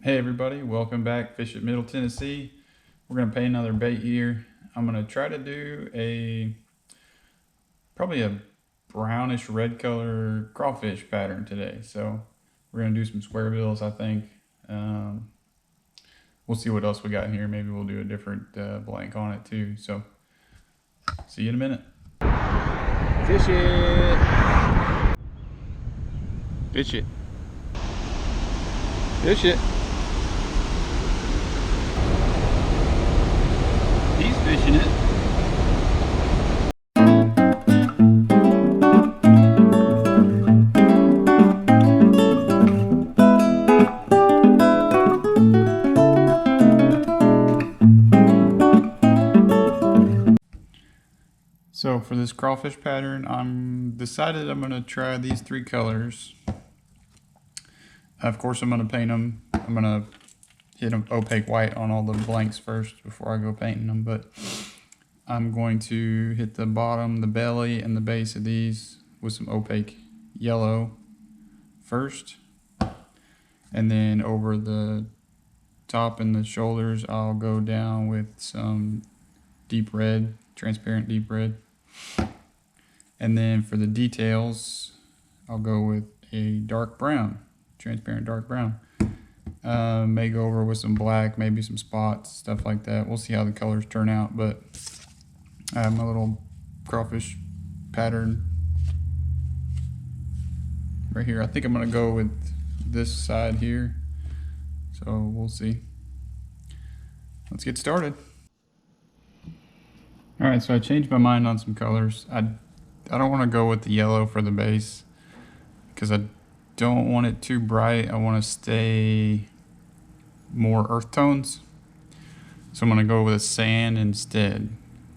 Hey everybody, welcome back. Fish at Middle Tennessee. We're going to paint another bait here. I'm going to try to do probably a brownish red color crawfish pattern today. So we're going to do some square bills, I think. We'll see what else we got in here. Maybe we'll do a different blank on it too. So see you in a minute. Fish it. Fish it. Fish it. He's fishing it. So for this crawfish pattern, I'm decided I'm going to try these three colors. Of course, I'm going to paint them. I'm going to hit an opaque white on all the blanks first before I go painting them, but I'm going to hit the bottom, the belly, and the base of these with some opaque yellow first, and then over the top and the shoulders I'll go down with some deep red, transparent deep red, and then for the details I'll go with a dark brown, transparent dark brown. May go over with some black, maybe some spots, stuff like that. We'll see how the colors turn out, but I have my little crawfish pattern right here. I think I'm going to go with this side here, so we'll see. Let's get started. Alright, so I changed my mind on some colors. I don't want to go with the yellow for the base because I don't want it too bright. I want to stay more earth tones, so I'm going to go with a sand instead.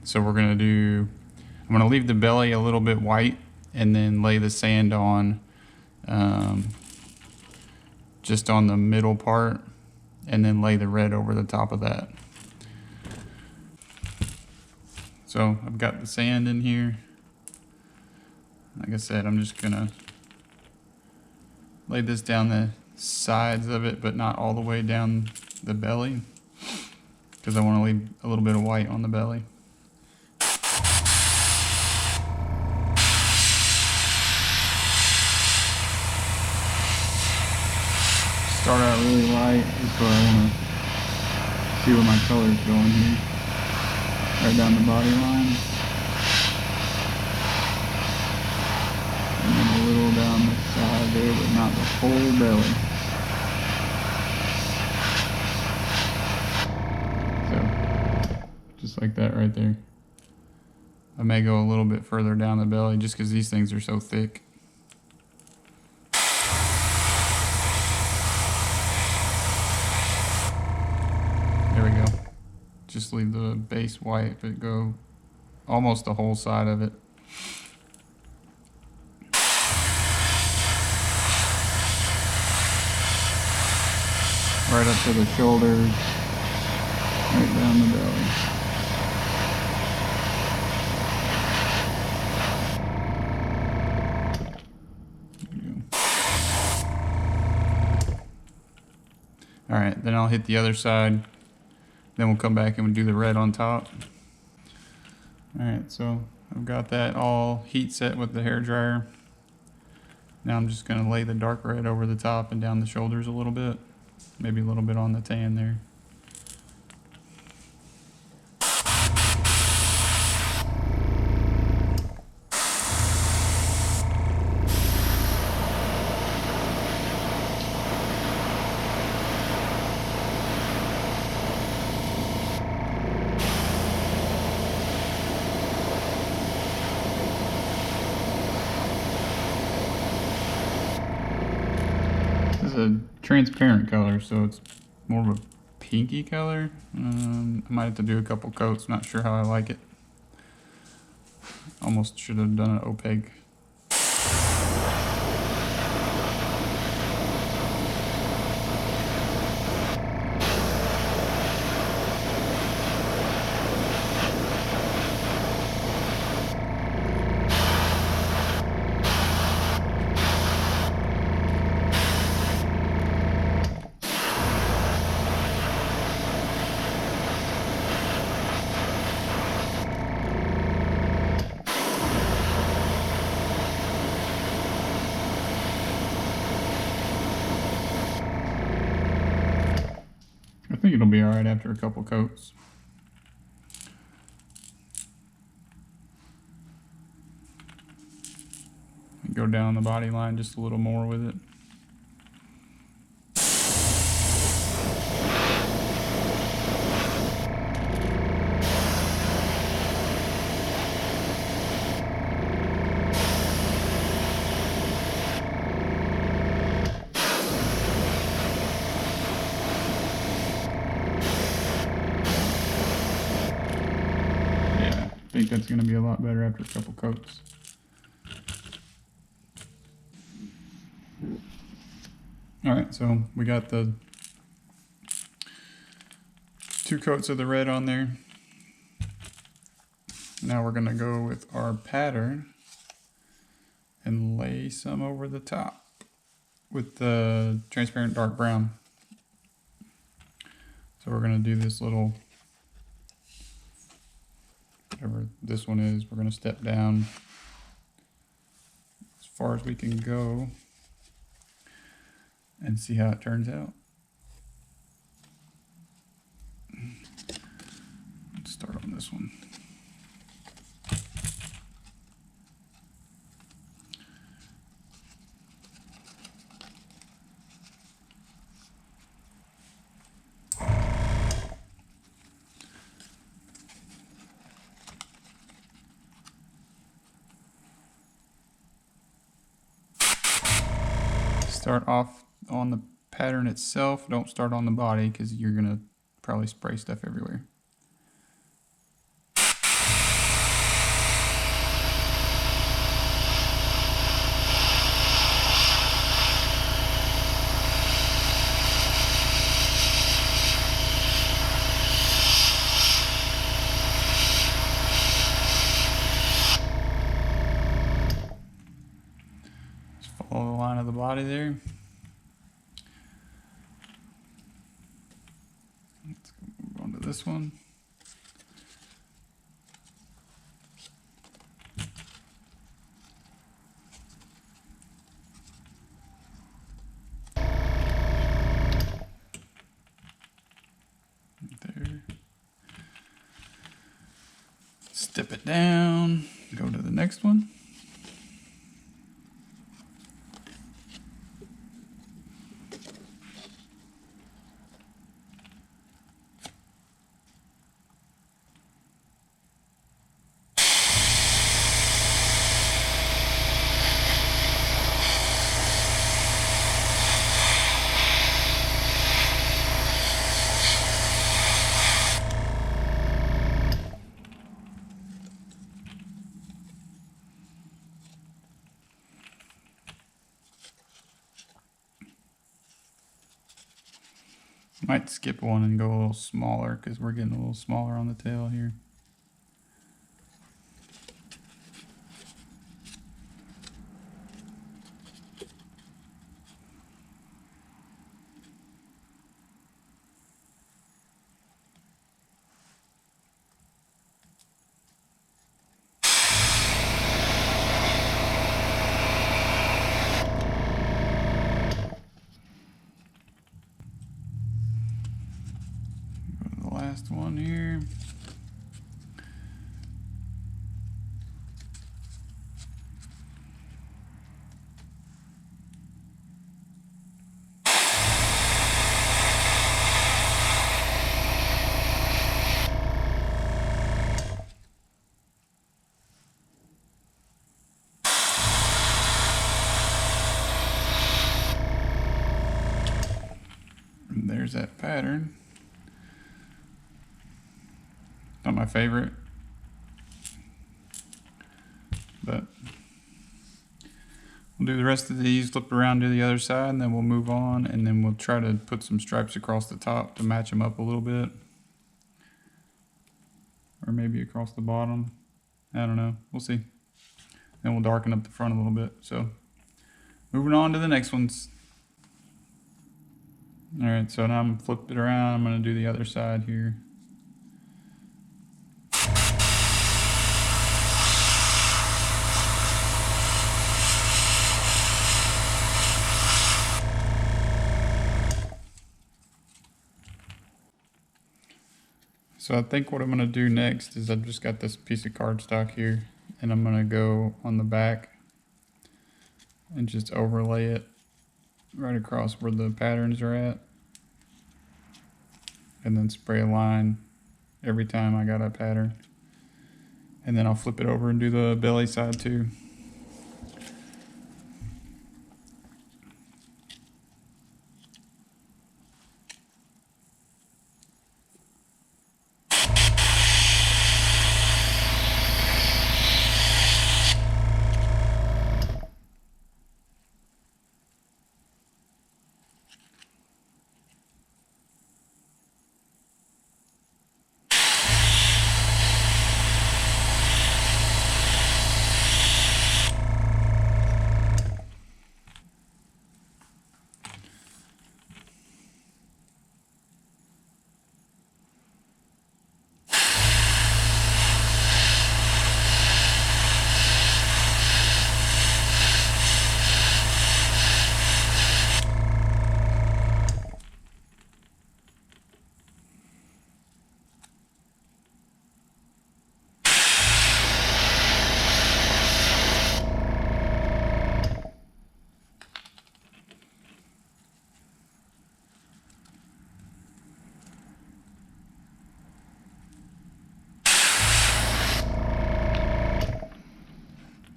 So I'm going to leave the belly a little bit white and then lay the sand on just on the middle part, and then lay the red over the top of that. So I've got the sand in here. Like I said, I'm just going to lay this down the sides of it, but not all the way down the belly, because I want to leave a little bit of white on the belly. Start out really light, just so I want to see where my color's going here. Right down the body line. And then a little down the side there, but not the whole belly. So, just like that right there. I may go a little bit further down the belly just because these things are so thick. There we go. Just leave the base white, but go almost the whole side of it. Right up to the shoulders, right down the belly. Alright, then I'll hit the other side. Then we'll come back and we'll do the red on top. Alright, so I've got that all heat set with the hairdryer. Now I'm just going to lay the dark red over the top and down the shoulders a little bit. Maybe a little bit on the tan there. This is a transparent color, so it's more of a pinky color. I might have to do a couple coats, not sure how I like it. Almost should have done an opaque. think it'll be alright after a couple coats. Go down the body line just a little more with it. I think that's going to be a lot better after a couple coats. Alright, so we got the 2 coats of the red on there. Now we're going to go with our pattern and lay some over the top with the transparent dark brown. So we're going to do this little, whatever this one is, we're going to step down as far as we can go and see how it turns out. Let's start on this one. Start off on the pattern itself. Don't start on the body because you're gonna probably spray stuff everywhere. Just follow the line of the body there. Let's move on to this one. There. Step it down, go to the next one. Might skip one and go a little smaller because we're getting a little smaller on the tail here. Last one here. And there's that pattern. Not my favorite, but we'll do the rest of these, flip around to the other side, and then we'll move on, and then we'll try to put some stripes across the top to match them up a little bit. Or maybe across the bottom. I don't know. We'll see. Then we'll darken up the front a little bit. So moving on to the next ones. All right, so now I'm gonna flip it around. I'm gonna do the other side here. So I think what I'm gonna do next is I've just got this piece of cardstock here, and I'm gonna go on the back and just overlay it right across where the patterns are at, and then spray a line every time I got a pattern. And then I'll flip it over and do the belly side too.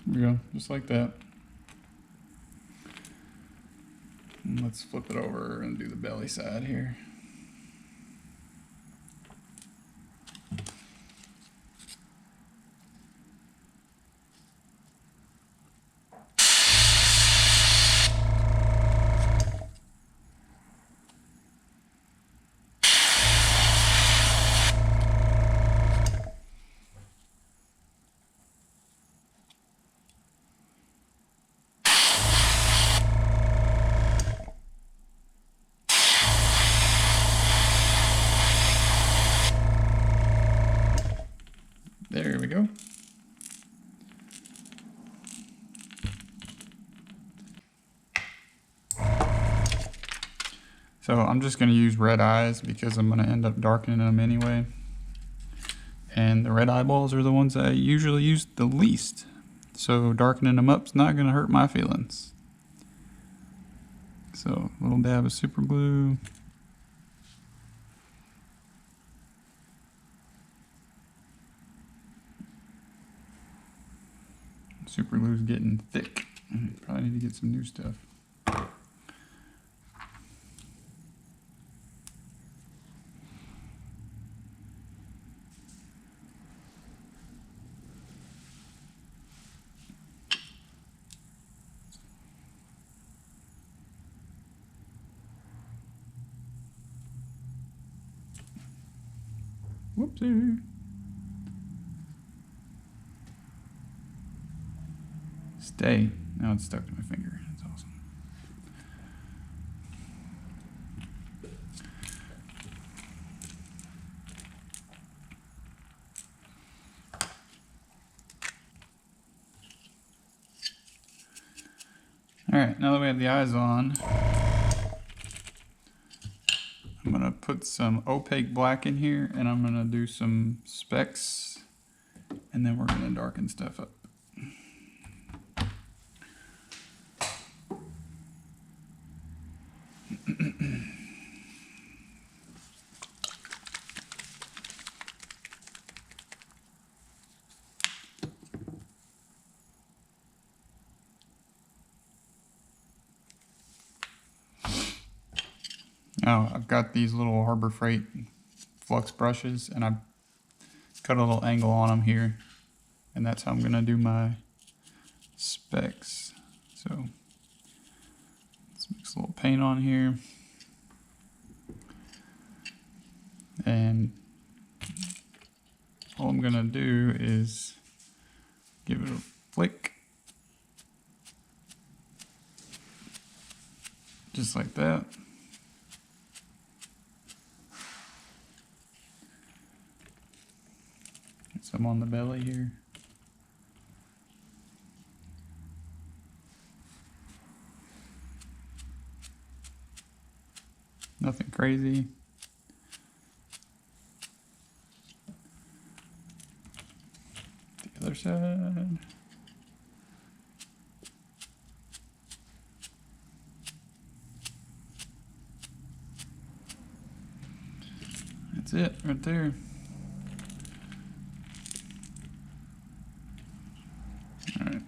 There we go, just like that. And let's flip it over and do the belly side here. There we go. So I'm just going to use red eyes because I'm going to end up darkening them anyway. And the red eyeballs are the ones I usually use the least. So darkening them up's not going to hurt my feelings. So a little dab of super glue. Super glue's getting thick. Probably need to get some new stuff. Whoopsie. Stay. Now it's stuck to my finger. That's awesome. All right, now that we have the eyes on, I'm gonna put some opaque black in here, and I'm gonna do some specks, and then we're gonna darken stuff up. Now I've got these little Harbor Freight flux brushes, and I've cut a little angle on them here, and that's how I'm gonna do my specks. So let's mix a little paint on here, and all I'm gonna do is give it a flick, just like that. Get some on the belly here. Nothing crazy. side. That's it right there. All right.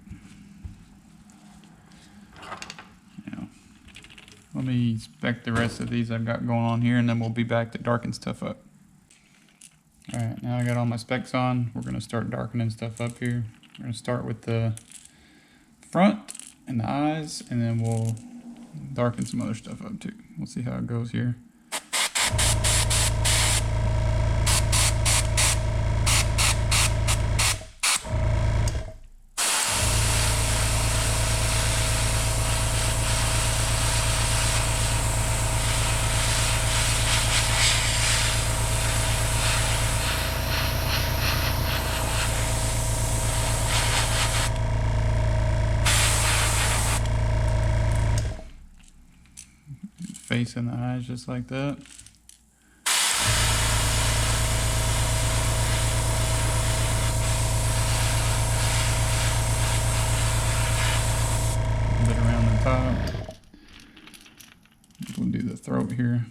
Now, let me spec the rest of these I've got going on here, and then we'll be back to darken stuff up. All right, now I got all my specs on. We're gonna start darkening stuff up here. We're gonna start with the front and the eyes, and then we'll darken some other stuff up too. We'll see how it goes here. Face and the eyes just like that. A bit around the top. We'll do the throat here.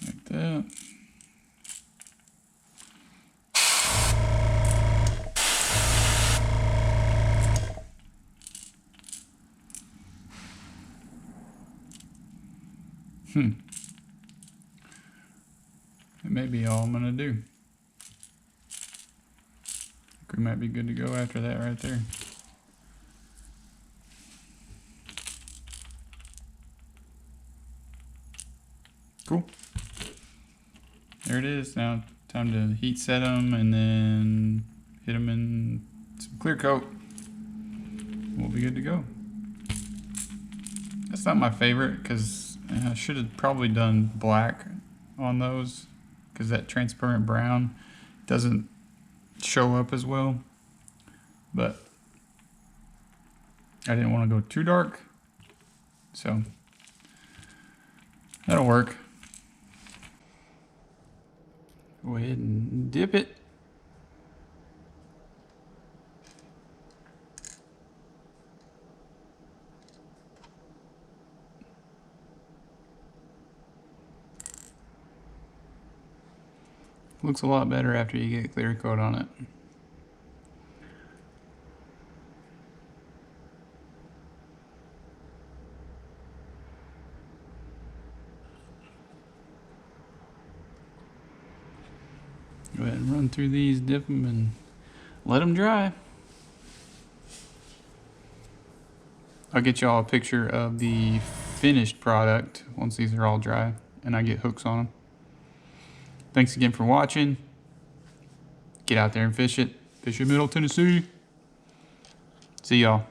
Like that. It may be all I'm gonna do. I think we might be good to go after that right there. Cool. There it is. Now time to heat set them and then hit them in some clear coat. We'll be good to go. That's not my favorite because I should have probably done black on those because that transparent brown doesn't show up as well. But I didn't want to go too dark, so that'll work. Go ahead and dip it. Looks a lot better after you get clear coat on it. Go ahead and run through these, dip them, and let them dry. I'll get y'all a picture of the finished product once these are all dry and I get hooks on them. Thanks again for watching. Get out there and fish it. Fish in Middle Tennessee. See y'all.